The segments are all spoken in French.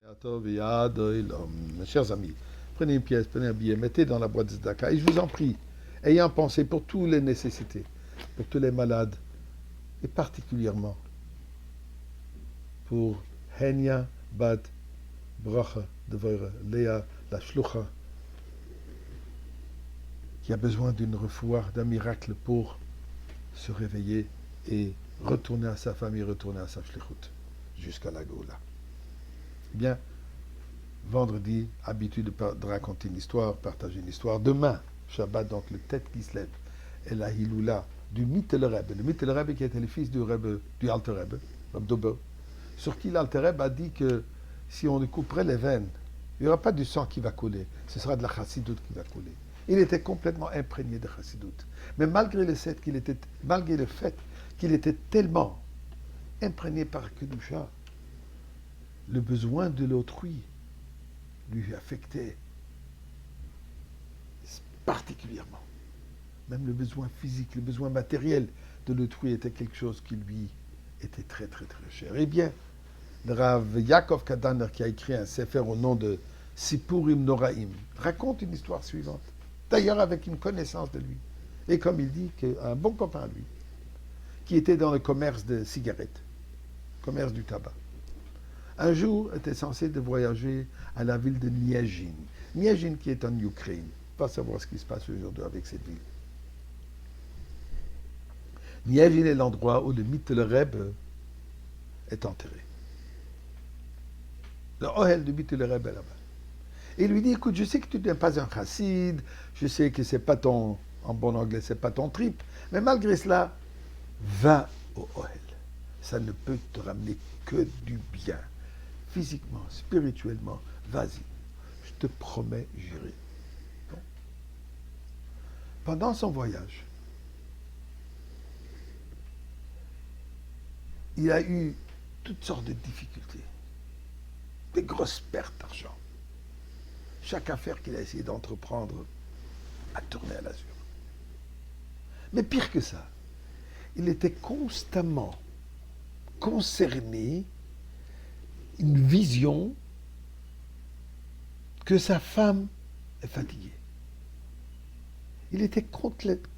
Mes chers amis, prenez une pièce, prenez un billet, mettez dans la boîte de Zdaka et je vous en prie, ayant pensé pour toutes les nécessités, pour tous les malades et particulièrement pour Henia Bat Bracha de Léa la Shlucha qui a besoin d'une refouard, d'un miracle pour se réveiller et retourner à sa famille, retourner à sa shlichut jusqu'à la Goula. Bien, vendredi, habitude de raconter une histoire, partager une histoire. Demain, Shabbat, donc le tête qui se lève, et la Hiloula du Mittel Rebbe. Le Mittel Rebbe qui était le fils du Alter Rebbe, Reb Dober, sur qui l'Alter Rebbe a dit que si on lui couperait les veines, il n'y aura pas du sang qui va couler, ce sera de la chassidoute qui va couler. Il était complètement imprégné de chassidoute. Mais malgré le fait qu'il était tellement imprégné par Kedusha, le besoin de l'autrui lui affectait particulièrement. Même le besoin physique, le besoin matériel de l'autrui était quelque chose qui lui était très très très cher. Eh bien, le Rav Yaakov Kadaner, qui a écrit un sefer au nom de Sipurim Noraim, raconte une histoire suivante. D'ailleurs avec une connaissance de lui. Et comme il dit, un bon copain à lui, qui était dans le commerce de cigarettes, commerce du tabac. Un jour, était censé de voyager à la ville de Niajin. Niajin qui est en Ukraine. Pas savoir ce qui se passe aujourd'hui avec cette ville. Niajin est l'endroit où le Mittel Rebbe est enterré. Le Ohel du Mittel Rebbe est là-bas. Et il lui dit, écoute, je sais que tu n'es pas un chassid, je sais que c'est pas ton, en bon anglais, c'est pas ton trip, mais malgré cela, va au Ohel. Ça ne peut te ramener que du bien. Physiquement, spirituellement, vas-y. Je te promets, j'irai. Bon. Pendant son voyage, il a eu toutes sortes de difficultés, des grosses pertes d'argent. Chaque affaire qu'il a essayé d'entreprendre a tourné à l'azur. Mais pire que ça, il était constamment concerné, une vision que sa femme est fatiguée. Il était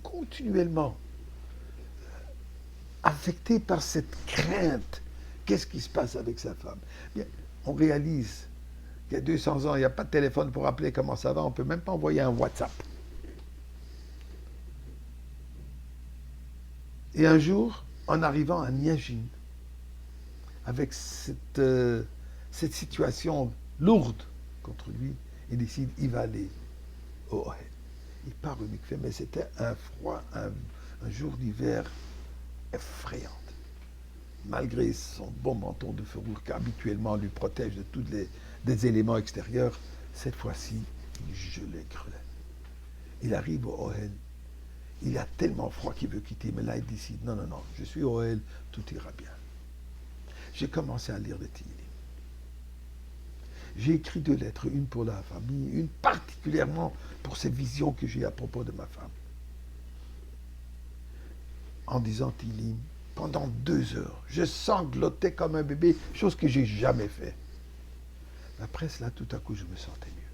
continuellement affecté par cette crainte. Qu'est-ce qui se passe avec sa femme? Bien, on réalise qu'il y a 200 ans, il n'y a pas de téléphone pour appeler comment ça va, on ne peut même pas envoyer un WhatsApp. Et un jour, en arrivant à Niajin, avec cette situation lourde contre lui, il décide, il va aller au Ohel. Il part au mikvé, mais c'était un froid, un jour d'hiver effrayant. Malgré son bon manteau de fourrure qui habituellement lui protège de tous des éléments extérieurs, cette fois-ci, il gelait, crevait. Il arrive au Ohel, il a tellement froid qu'il veut quitter, mais là il décide, non, je suis au Ohel, tout ira bien. J'ai commencé à lire le Tehillim. J'ai écrit 2 lettres, une pour la famille, une particulièrement pour ces visions que j'ai à propos de ma femme. En disant Tehillim, pendant 2 heures, je sanglotais comme un bébé, chose que j'ai jamais fait. Après cela, tout à coup, je me sentais mieux.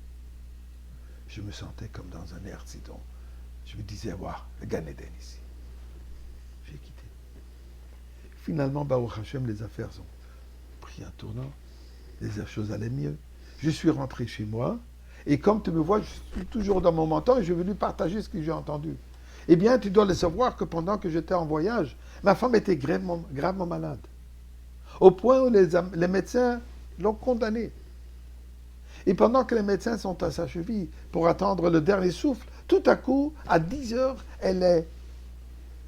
Je me sentais comme dans un air Sidon. Je me disais, waouh, le Gan Eden ici. J'ai quitté. Finalement, Baruch Hashem, les affaires ont pris un tournant. Les choses allaient mieux. Je suis rentré chez moi. Et comme tu me vois, je suis toujours dans mon menton et je vais lui partager ce que j'ai entendu. Eh bien, tu dois le savoir que pendant que j'étais en voyage, ma femme était gravement malade. Au point où les médecins l'ont condamnée. Et pendant que les médecins sont à sa cheville pour attendre le dernier souffle, tout à coup, à 10 heures, elle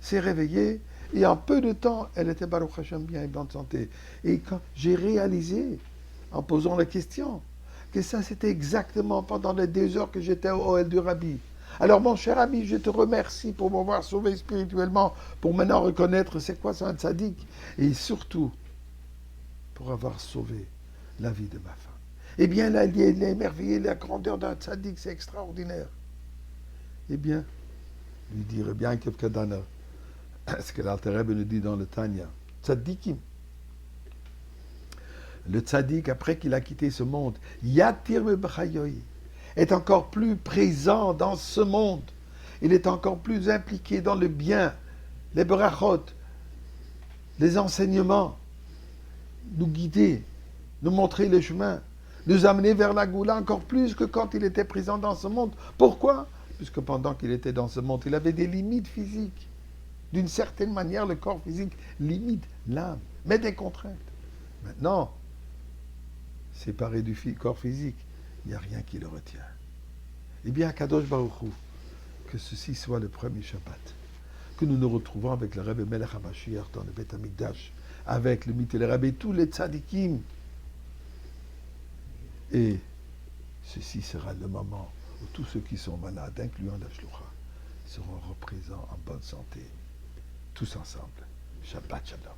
s'est réveillée. Et en peu de temps, elle était Baruch Hashem bien et bonne santé. Et quand j'ai réalisé, en posant la question, que ça c'était exactement pendant les 2 heures que j'étais au Ohel du Rabbi. Alors mon cher ami, je te remercie pour m'avoir sauvé spirituellement, pour maintenant reconnaître c'est quoi ça un tzaddik, et surtout pour avoir sauvé la vie de ma femme. Eh bien là, il est émerveillé, la grandeur d'un tzaddik, c'est extraordinaire. Eh bien, lui dire bien Kevkadana, ce que l'Alter Rebbe nous dit dans le Tanya, tzaddikim. le tzaddik, après qu'il a quitté ce monde, Yatir Mebachayoy, est encore plus présent dans ce monde. Il est encore plus impliqué dans le bien, les brachot, les enseignements, nous guider, nous montrer le chemin, nous amener vers la Goula encore plus que quand il était présent dans ce monde. Pourquoi? Puisque pendant qu'il était dans ce monde, il avait des limites physiques. D'une certaine manière, le corps physique limite l'âme, met des contraintes. Maintenant, séparé du corps physique, il n'y a rien qui le retient. Eh bien, Kadosh Baruch Hu, que ceci soit le premier Shabbat, que nous nous retrouvons avec le Rebbe Melech HaMashiach dans le Beth Amikdash, avec le Mitel Rebbe, tous les tzadikim. Et ceci sera le moment où tous ceux qui sont malades, incluant la Shlucha, seront représents en bonne santé, tous ensemble. Shabbat Shalom.